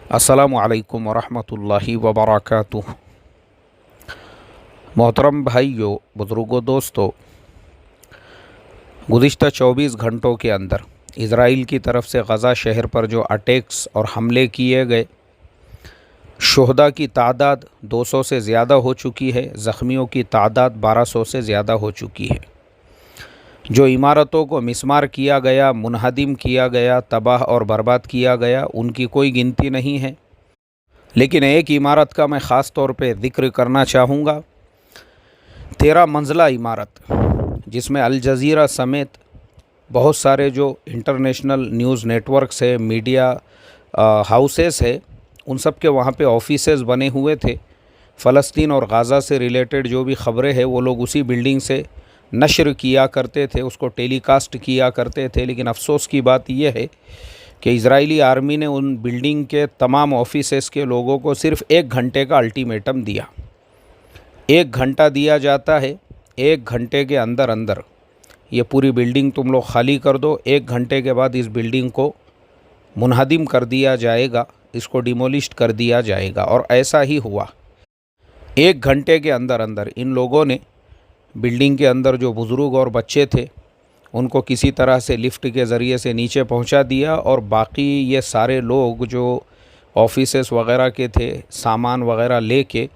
अस्सलामु अलैकुम वरहमतुल्लाहि वबरकातुह। मोहतरम भाइयों, बुज़ुर्गों, दोस्तों, गुज़िश्ता 24 घंटों के अंदर इज़राइल की तरफ से गज़ा शहर पर जो अटैक्स और हमले किए गए, शुहदा की तादाद 200 से ज़्यादा हो चुकी है, ज़ख्मियों की तादाद 1200 से ज़्यादा हो चुकी है। जो इमारतों को मिस्मार किया गया, मुनहदिम किया गया, तबाह और बर्बाद किया गया, उनकी कोई गिनती नहीं है। लेकिन एक इमारत का मैं ख़ास तौर पे ज़िक्र करना चाहूँगा। 13 मंजिला इमारत, जिसमें अल जज़ीरा समेत बहुत सारे जो इंटरनेशनल न्यूज़ नेटवर्क्स है, मीडिया हाउसेस है, उन सब के वहाँ पे ऑफिसेज़ बने हुए थे। फ़लस्तीन और गाज़ा से रिलेटेड जो भी ख़बरें हैं वो लोग उसी बिल्डिंग से नश्र किया करते थे, उसको टेलीकास्ट किया करते थे। लेकिन अफसोस की बात यह है कि इजरायली आर्मी ने उन बिल्डिंग के तमाम ऑफिसेस के लोगों को सिर्फ़ 1 घंटे का अल्टीमेटम दिया। 1 घंटा दिया जाता है, 1 घंटे के अंदर अंदर ये पूरी बिल्डिंग तुम लोग खाली कर दो। 1 घंटे के बाद इस बिल्डिंग को मुनहदिम कर दिया जाएगा, इसको डिमोलिश कर दिया जाएगा। और ऐसा ही हुआ। 1 घंटे के अंदर अंदर इन लोगों ने बिल्डिंग के अंदर जो बुज़ुर्ग और बच्चे थे उनको किसी तरह से लिफ्ट के ज़रिए से नीचे पहुंचा दिया, और बाकी ये सारे लोग जो ऑफिसेस वग़ैरह के थे, सामान वग़ैरह लेके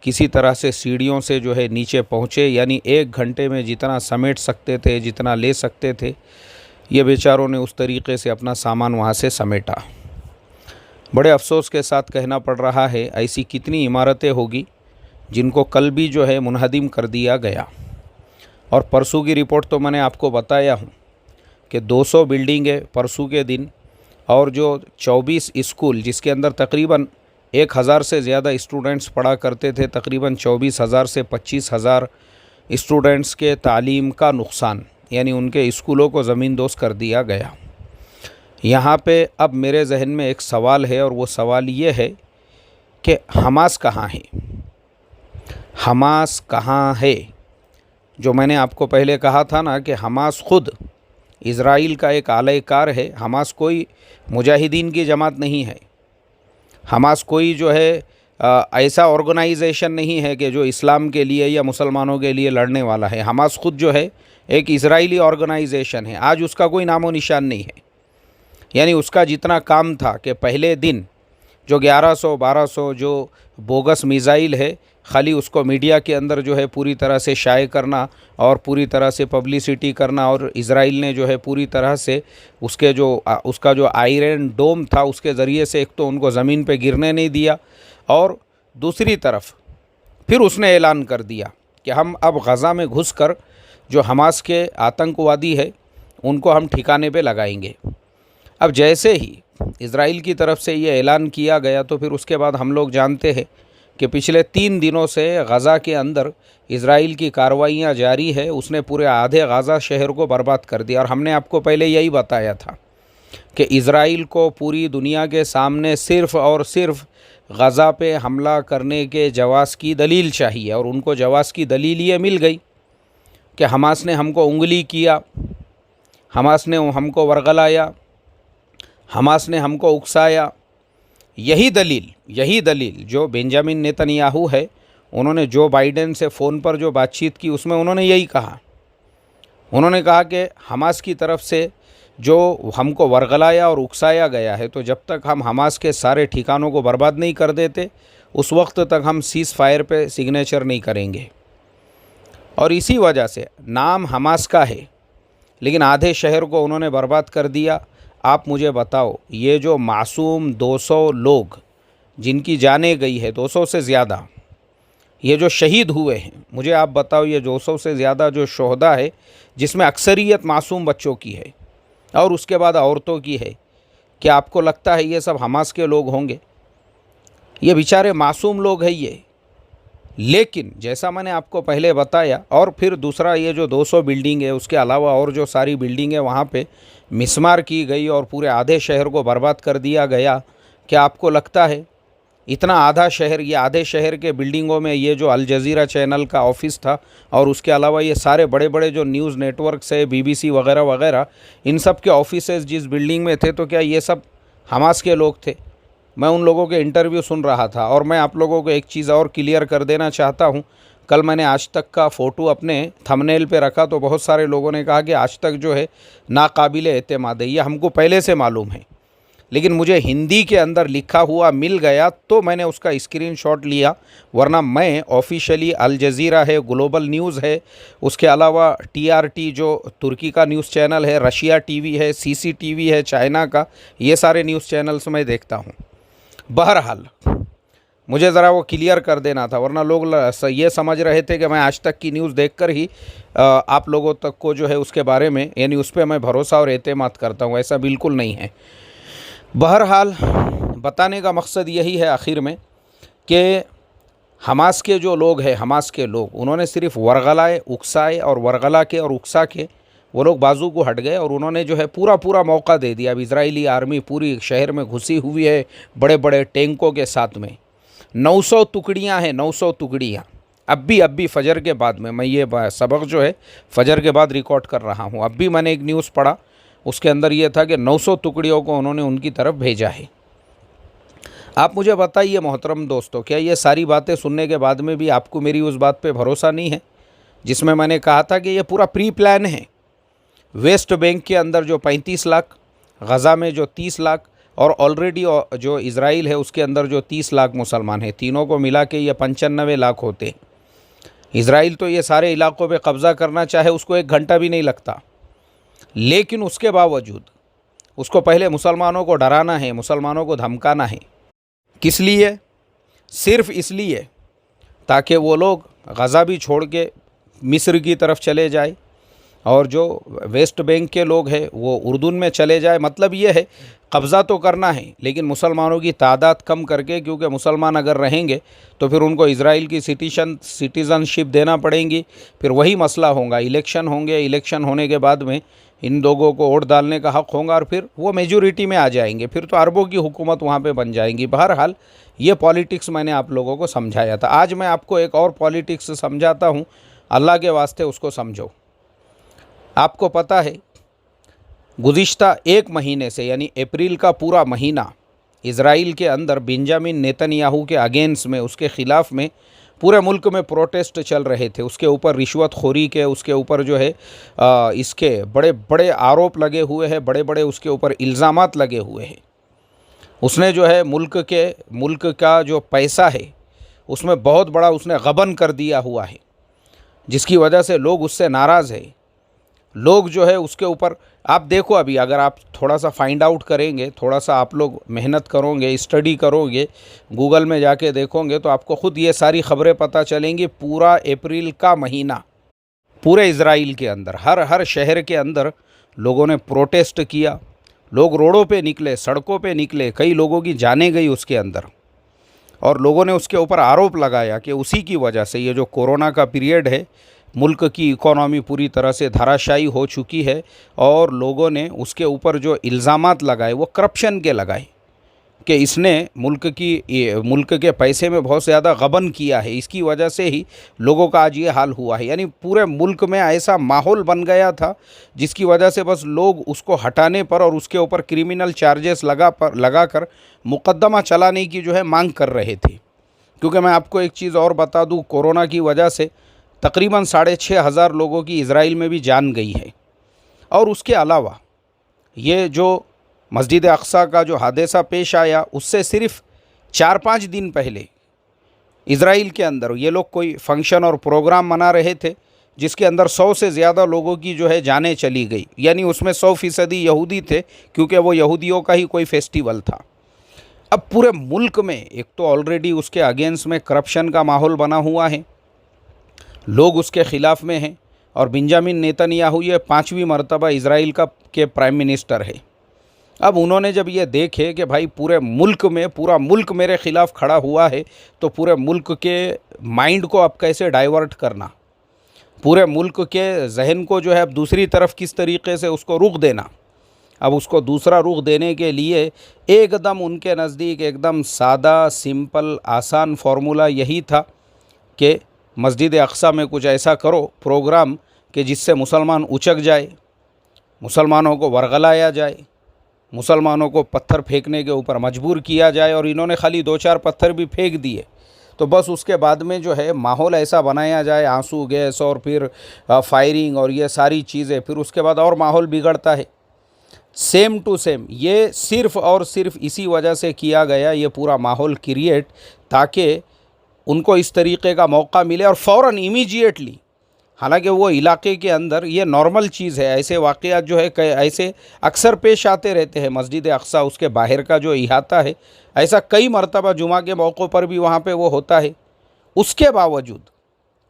किसी तरह से सीढ़ियों से जो है नीचे पहुँचे। यानी 1 घंटे में जितना समेट सकते थे, जितना ले सकते थे, ये बेचारों ने उस तरीक़े से अपना सामान वहाँ से समेटा। बड़े अफसोस के साथ कहना पड़ रहा है, ऐसी कितनी इमारतें होगी जिनको कल भी जो है मुनहदिम कर दिया गया। और परसों की रिपोर्ट तो मैंने आपको बताया हूँ कि 200 बिल्डिंगें परसों के दिन, और जो 24 स्कूल जिसके अंदर तकरीबन 1000 से ज़्यादा स्टूडेंट्स पढ़ा करते थे, तकरीबन 24,000 से 25,000 स्टूडेंट्स के तालीम का नुकसान, यानी उनके स्कूलों को ज़मींदोज़ कर दिया गया। यहाँ पे अब मेरे जहन में एक सवाल है, और वो सवाल ये है कि हमास कहाँ है? हमास कहाँ है? जो मैंने आपको पहले कहा था ना कि हमास ख़ुद इज़राइल का एक आलयकार है। हमास कोई मुजाहिदीन की जमात नहीं है। हमास कोई जो है ऐसा ऑर्गेनाइजेशन नहीं है कि जो इस्लाम के लिए या मुसलमानों के लिए लड़ने वाला है। हमास ख़ुद जो है एक इज़राइली ऑर्गेनाइजेशन है। आज उसका कोई नामो निशान नहीं है। यानी उसका जितना काम था कि पहले दिन जो 1100-1200 जो बोगस मिज़ाइल है, खाली उसको मीडिया के अंदर जो है पूरी तरह से शाये करना और पूरी तरह से पब्लिसिटी करना, और इज़राइल ने जो है पूरी तरह से उसका जो आयरन डोम था उसके ज़रिए से एक तो उनको ज़मीन पे गिरने नहीं दिया, और दूसरी तरफ फिर उसने ऐलान कर दिया कि हम अब गज़ा में घुसकर जो हमास के आतंकवादी है उनको हम ठिकाने पे लगाएंगे। अब जैसे ही इज़राइल की तरफ से ये ऐलान किया गया, तो फिर उसके बाद हम लोग जानते हैं कि पिछले 3 दिनों से गज़ा के अंदर इज़राइल की कार्रवाइयाँ जारी है। उसने पूरे आधे गज़ा शहर को बर्बाद कर दिया। और हमने आपको पहले यही बताया था कि इज़राइल को पूरी दुनिया के सामने सिर्फ़ और सिर्फ गज़ा पे हमला करने के जवाज़ की दलील चाहिए, और उनको जवाज़ की दलील ये मिल गई कि हमास ने हमको उंगली किया, हमास ने हमको वर्गलाया, हमास ने हमको उकसाया। यही दलील जो बेंजामिन नेतन्याहू है, उन्होंने जो बाइडेन से फ़ोन पर जो बातचीत की उसमें उन्होंने यही कहा। उन्होंने कहा कि हमास की तरफ से जो हमको वर्गलाया और उकसाया गया है, तो जब तक हम हमास के सारे ठिकानों को बर्बाद नहीं कर देते, उस वक्त तक हम सीज़ फायर पे सिग्नेचर नहीं करेंगे। और इसी वजह से नाम हमास का है, लेकिन आधे शहर को उन्होंने बर्बाद कर दिया। आप मुझे बताओ, ये जो मासूम 200 लोग जिनकी जानें गई है, 200 से ज़्यादा, ये जो शहीद हुए हैं, मुझे आप बताओ, ये 200 से ज़्यादा जो शोहदा है, जिसमें अक्सरियत मासूम बच्चों की है और उसके बाद औरतों की है, क्या आपको लगता है ये सब हमास के लोग होंगे? ये बेचारे मासूम लोग हैं ये। लेकिन जैसा मैंने आपको पहले बताया, और फिर दूसरा, ये जो 200 बिल्डिंग है उसके अलावा और जो सारी बिल्डिंग है वहाँ पे मिस्मार की गई और पूरे आधे शहर को बर्बाद कर दिया गया। क्या आपको लगता है इतना आधा शहर, ये आधे शहर के बिल्डिंगों में ये जो अल जज़ीरा चैनल का ऑफिस था, और उसके अलावा ये सारे बड़े बड़े जो न्यूज़ नेटवर्क्स है, BBC वगैरह वगैरह, इन सब के ऑफिसेज जिस बिल्डिंग में थे, तो क्या ये सब हमास के लोग थे? मैं उन लोगों के इंटरव्यू सुन रहा था। और मैं आप लोगों को एक चीज़ और क्लियर कर देना चाहता हूँ। कल मैंने आज तक का फ़ोटो अपने थंबनेल पे रखा तो बहुत सारे लोगों ने कहा कि आज तक जो है नाकाबिल एतमाद है। ये हमको पहले से मालूम है, लेकिन मुझे हिंदी के अंदर लिखा हुआ मिल गया तो मैंने उसका स्क्रीनशॉट लिया, वरना मैं ऑफिशियली अल जज़ीरा है, ग्लोबल न्यूज़ है, उसके अलावा TRT जो तुर्की का न्यूज़ चैनल है, रशिया टीवी है, CCTV है चाइना का, ये सारे न्यूज़ चैनल्स मैं देखता हूँ। बहरहाल मुझे ज़रा वो क्लियर कर देना था, वरना लोग ये समझ रहे थे कि मैं आज तक की न्यूज़ देखकर ही आप लोगों तक को जो है उसके बारे में, यानी उस पर मैं भरोसा और एतमाद करता हूँ। ऐसा बिल्कुल नहीं है। बहरहाल बताने का मकसद यही है आखिर में कि हमास के जो लोग हैं, हमास के लोग, उन्होंने सिर्फ वरगलाए, उकसाए और वरगला के और उकसा के वो लोग बाजू को हट गए और उन्होंने जो है पूरा मौका दे दिया। अब इजरायली आर्मी पूरी शहर में घुसी हुई है बड़े बड़े टैंकों के साथ में। 900 टुकड़ियाँ हैं, 900 टुकड़ियाँ। अब भी फजर के बाद में, मैं ये सबक जो है फजर के बाद रिकॉर्ड कर रहा हूँ, अब भी मैंने एक न्यूज़ पढ़ा, उसके अंदर ये था कि 900 टुकड़ियों को उन्होंने उनकी तरफ भेजा है। आप मुझे बताइए मोहतरम दोस्तों, क्या ये सारी बातें सुनने के बाद में भी आपको मेरी उस बात पे भरोसा नहीं है जिसमें मैंने कहा था कि ये पूरा प्री प्लान है? वेस्ट बैंक के अंदर जो 35 लाख, गज़ा में जो 30 लाख और ऑलरेडी जो इज़राइल है उसके अंदर जो 30 लाख मुसलमान हैं, तीनों को मिला के ये 95 लाख होते हैं। इज़राइल तो ये सारे इलाक़ों पे कब्ज़ा करना चाहे उसको 1 घंटा भी नहीं लगता, लेकिन उसके बावजूद उसको पहले मुसलमानों को डराना है, मुसलमानों को धमकाना है। किस लिए? सिर्फ़ इसलिए ताकि वो लोग गज़ा भी छोड़ के मिस्र की तरफ चले जाए और जो वेस्ट बैंक के लोग हैं वो उर्दून में चले जाए। मतलब ये है कब्ज़ा तो करना है, लेकिन मुसलमानों की तादाद कम करके, क्योंकि मुसलमान अगर रहेंगे तो फिर उनको इज़राइल की सिटीज़नशिप देना पड़ेगी। फिर वही मसला होगा, इलेक्शन होंगे, इलेक्शन होने के बाद में इन लोगों को वोट डालने का हक़ होगा और फिर वो मेजॉरिटी में आ जाएंगे, फिर तो अरबों की हुकूमत वहाँ पे बन जाएगी। बहरहाल ये पॉलिटिक्स मैंने आप लोगों को समझाया था। आज मैं आपको एक और पॉलिटिक्स समझाता हूँ, अल्लाह के वास्ते उसको समझो। आपको पता है गुज़िश्ता 1 महीने से, यानी अप्रैल का पूरा महीना इज़राइल के अंदर बेंजामिन नेतन्याहू के अगेंस्ट में, उसके ख़िलाफ़ में पूरे मुल्क में प्रोटेस्ट चल रहे थे। उसके ऊपर रिश्वतखोरी के, उसके ऊपर जो है इसके बड़े बड़े आरोप लगे हुए हैं, बड़े बड़े उसके ऊपर इल्ज़ामात लगे हुए हैं। उसने जो है मुल्क का जो पैसा है उसमें बहुत बड़ा उसने गबन कर दिया हुआ है, जिसकी वजह से लोग उससे नाराज़ है। लोग जो है उसके ऊपर, आप देखो अभी अगर आप थोड़ा सा फाइंड आउट करेंगे, थोड़ा सा आप लोग मेहनत करोगे, स्टडी करोगे, गूगल में जाके देखोगे तो आपको ख़ुद ये सारी ख़बरें पता चलेंगी। पूरा अप्रैल का महीना पूरे इज़राइल के अंदर हर शहर के अंदर लोगों ने प्रोटेस्ट किया, लोग रोडों पे निकले, सड़कों पे निकले, कई लोगों की जानें गई उसके अंदर। और लोगों ने उसके ऊपर आरोप लगाया कि उसी की वजह से ये जो कोरोना का पीरियड है, मुल्क की इकोनॉमी पूरी तरह से धराशायी हो चुकी है। और लोगों ने उसके ऊपर जो इल्ज़ामात लगाए वो करप्शन के लगाए कि इसने मुल्क के पैसे में बहुत ज़्यादा गबन किया है, इसकी वजह से ही लोगों का आज ये हाल हुआ है। यानी पूरे मुल्क में ऐसा माहौल बन गया था जिसकी वजह से बस लोग उसको हटाने पर और उसके ऊपर क्रिमिनल चार्जेस लगाकर मुकदमा चलाने की जो है मांग कर रहे थे। क्योंकि मैं आपको एक चीज़ और बता दूँ, कोरोना की वजह से तकरीबन 6,500 लोगों की इज़राइल में भी जान गई है। और उसके अलावा ये जो मस्जिद अक्सा का जो हादसा पेश आया, उससे सिर्फ़ 4-5 दिन पहले इज़राइल के अंदर ये लोग कोई फंक्शन और प्रोग्राम मना रहे थे जिसके अंदर 100 से ज़्यादा लोगों की जो है जानें चली गई। यानी उसमें 100% यहूदी थे, क्योंकि वो यहूदियों का ही कोई फेस्टिवल था। अब पूरे मुल्क में एक तो ऑलरेडी उसके अगेंस्ट में करप्शन का माहौल बना हुआ है, लोग उसके ख़िलाफ़ में हैं। और बेंजामिन नेतन्याहू ये 5वीं मरतबा इज़राइल के प्राइम मिनिस्टर है। अब उन्होंने जब ये देखे कि भाई पूरा मुल्क मेरे ख़िलाफ़ खड़ा हुआ है, तो पूरे मुल्क के माइंड को अब कैसे डाइवर्ट करना, पूरे मुल्क के जहन को जो है अब दूसरी तरफ किस तरीक़े से उसको रुख देना। अब उसको दूसरा रुख देने के लिए एकदम उनके नज़दीक एकदम सादा, सिंपल, आसान फार्मूला यही था कि मस्जिद अक्सा में कुछ ऐसा करो प्रोग्राम कि जिससे मुसलमान उचक जाए, मुसलमानों को वरगलाया जाए, मुसलमानों को पत्थर फेंकने के ऊपर मजबूर किया जाए, और इन्होंने खाली 2-4 पत्थर भी फेंक दिए तो बस उसके बाद में जो है माहौल ऐसा बनाया जाए, आंसू गैस और फिर फायरिंग और ये सारी चीज़ें, फिर उसके बाद और माहौल बिगड़ता है। सेम टू सेम ये सिर्फ़ और सिर्फ इसी वजह से किया गया, ये पूरा माहौल क्रिएट, ताकि उनको इस तरीके का मौका मिले और फ़ौरन इमीडिएटली, हालांकि वो इलाके के अंदर ये नॉर्मल चीज़ है, ऐसे वाक़यात जो है ऐसे अक्सर पेश आते रहते हैं। मस्जिद अक्सा उसके बाहर का जो इहाता है, ऐसा कई मरतबा जुमा के मौक़ों पर भी वहाँ पे वो होता है। उसके बावजूद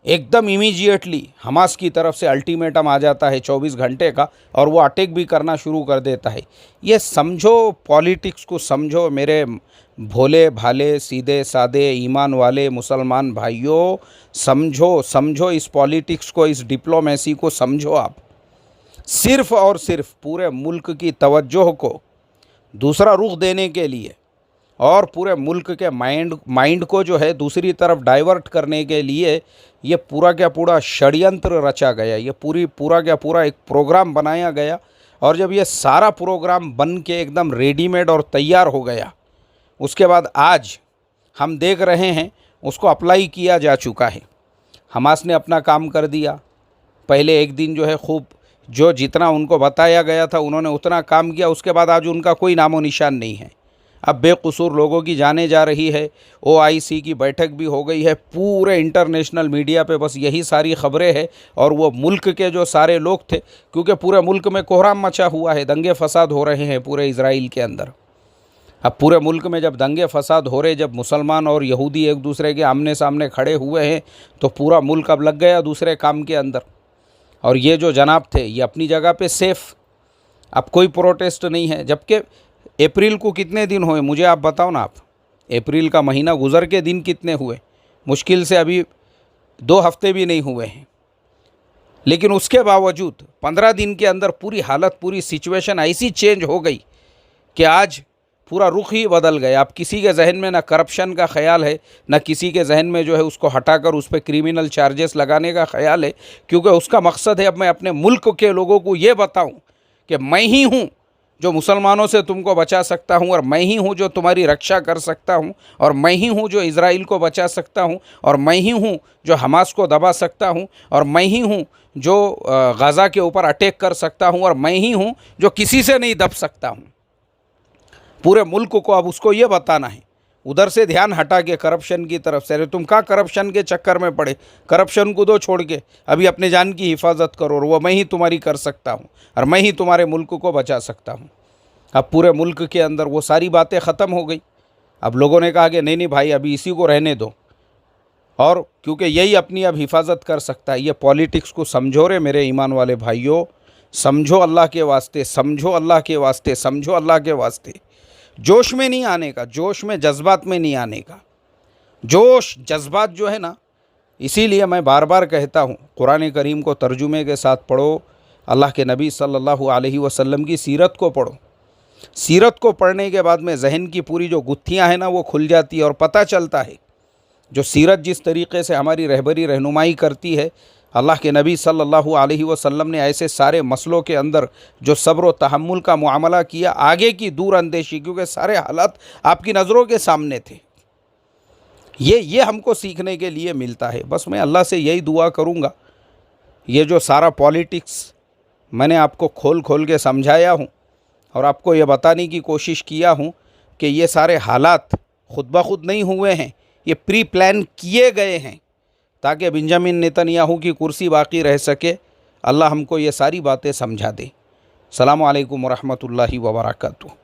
एकदम इमीडिएटली हमास की तरफ से अल्टीमेटम आ जाता है 24 घंटे का, और वो अटैक भी करना शुरू कर देता है। ये समझो, पॉलिटिक्स को समझो मेरे भोले भाले सीधे सादे ईमान वाले मुसलमान भाइयों, समझो इस पॉलिटिक्स को, इस डिप्लोमेसी को समझो। आप सिर्फ़ और सिर्फ पूरे मुल्क की तवज्जो को दूसरा रुख देने के लिए और पूरे मुल्क के माइंड को जो है दूसरी तरफ डाइवर्ट करने के लिए ये पूरा क्या पूरा षड्यंत्र रचा गया, ये पूरा क्या पूरा एक प्रोग्राम बनाया गया। और जब ये सारा प्रोग्राम बन के एकदम रेडीमेड और तैयार हो गया, उसके बाद आज हम देख रहे हैं उसको अप्लाई किया जा चुका है। हमास ने अपना काम कर दिया। पहले एक दिन जो है खूब जो जितना उनको बताया गया था उन्होंने उतना काम किया, उसके बाद आज उनका कोई नामो निशान नहीं है। अब बेकसूर लोगों की जाने जा रही है। OIC की बैठक भी हो गई है। पूरे इंटरनेशनल मीडिया पे बस यही सारी ख़बरें हैं, और वो मुल्क के जो सारे लोग थे, क्योंकि पूरे मुल्क में कोहराम मचा हुआ है, दंगे फसाद हो रहे हैं पूरे इजराइल के अंदर। अब पूरे मुल्क में जब दंगे फसाद हो रहे, जब मुसलमान और यहूदी एक दूसरे के आमने सामने खड़े हुए हैं, तो पूरा मुल्क अब लग गया दूसरे काम के अंदर। और ये जो जनाब थे ये अपनी जगह पे सेफ़, अब कोई प्रोटेस्ट नहीं है। जबकि अप्रैल को कितने दिन हुए मुझे आप बताओ ना। आप अप्रैल का महीना गुजर के दिन कितने हुए? मुश्किल से अभी 2 हफ्ते भी नहीं हुए हैं। लेकिन उसके बावजूद 15 दिन के अंदर पूरी हालत, पूरी सिचुएशन ऐसी चेंज हो गई कि आज पूरा रुख ही बदल गया। अब किसी के जहन में ना करप्शन का ख्याल है, ना किसी के जहन में जो है उसको हटाकर उस पर क्रिमिनल चार्जेस लगाने का ख्याल है, क्योंकि उसका मकसद है अब मैं अपने मुल्क के लोगों को ये बताऊं कि मैं ही हूं जो मुसलमानों से तुमको बचा सकता हूं, और मैं ही हूं जो तुम्हारी रक्षा कर सकता हूं, और मैं ही हूं जो इजराइल को बचा सकता हूं, और मैं ही हूं जो हमास को दबा सकता हूं, और मैं ही हूं जो गाज़ा के ऊपर अटैक कर सकता हूं, और मैं ही हूं जो किसी से नहीं दब सकता हूं। पूरे मुल्क को अब उसको ये बताना है, उधर से ध्यान हटा के करप्शन की तरफ से। अरे तुम कहाँ करप्शन के चक्कर में पड़े? करप्शन को दो छोड़ के अभी अपने जान की हिफाजत करो, और वो मैं ही तुम्हारी कर सकता हूँ, और मैं ही तुम्हारे मुल्क को बचा सकता हूँ। अब पूरे मुल्क के अंदर वो सारी बातें ख़त्म हो गई। अब लोगों ने कहा कि नहीं भाई अभी इसी को रहने दो, और क्योंकि यही अपनी अब हिफाजत कर सकता है। ये पॉलिटिक्स को समझो रे मेरे ईमान वाले भाइयों, समझो अल्लाह के वास्ते, समझो अल्लाह के वास्ते, समझो अल्लाह के वास्ते। जोश में नहीं आने का, जोश में जज्बात में नहीं आने का। जोश जज्बात जो है ना, इसीलिए मैं बार बार कहता हूँ कुरान करीम को तर्जुमे के साथ पढ़ो, अल्लाह के नबी सल्लल्लाहु अलैहि वसल्लम की सीरत को पढ़ो। सीरत को पढ़ने के बाद में जहन की पूरी जो गुत्थियाँ हैं ना वो खुल जाती है, और पता चलता है जो सीरत जिस तरीक़े से हमारी रहबरी रहनुमाई करती है। अल्लाह के नबी सल्लल्लाहु अलैहि वसल्लम ने ऐसे सारे मसलों के अंदर जो सब्र व तहम्मुल का मुआमला किया, आगे की दूर अंदेशी, क्योंकि सारे हालात आपकी नज़रों के सामने थे। ये हमको सीखने के लिए मिलता है। बस मैं अल्लाह से यही दुआ करूँगा, ये जो सारा पॉलिटिक्स मैंने आपको खोल खोल के समझाया हूँ और आपको ये बताने की कोशिश किया हूँ कि ये सारे हालात खुद ब खुद नहीं हुए हैं, ये प्री प्लान किए गए हैं ताकि बेंजामिन नेतन्याहू की कुर्सी बाकी रह सके। अल्लाह हमको ये सारी बातें समझा दे। अस्सलामु अलैकुम व रहमतुल्लाहि व बरकातुहू।